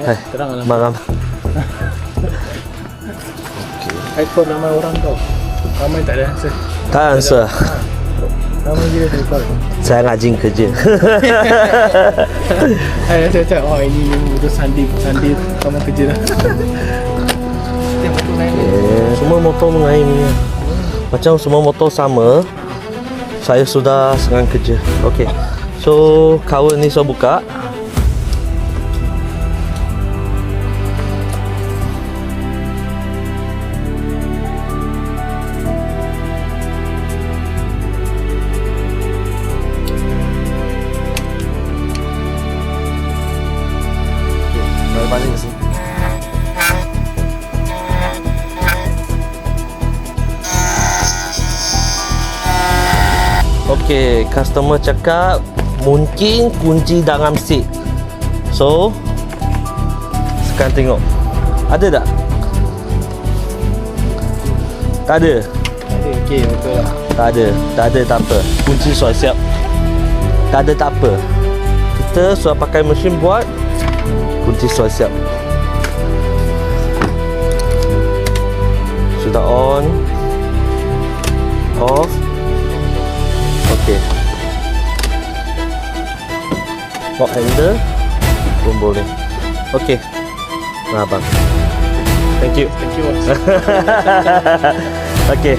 Hai, terang lah. malam. iPhone ramai orang tau. Ramai tak ada answer. Tak answer. Ramai gila saya call. Saya rajin kerja. Saya cakap, oh ini udah sandi kamu kerja dah. Tengok tu lain. Semua motor mengaim ni. Macam semua motor sama. Saya sudah sekarang kerja. Okey. So, cover ni saya buka. Balik ke sini. Okey, customer cakap mungkin kunci dalam seat. So, sekarang tengok. Ada tak? Tak ada. Okey, betul lah. Tak ada. Tak ada tak apa. Kunci sudah siap. Tak ada tak apa. Kita sudah pakai mesin buat. Kunci sudah siap. Sudah on. Off. Okey. Lock handle pun boleh. Okey. Nah, abang. Thank you. Thank you. Okey.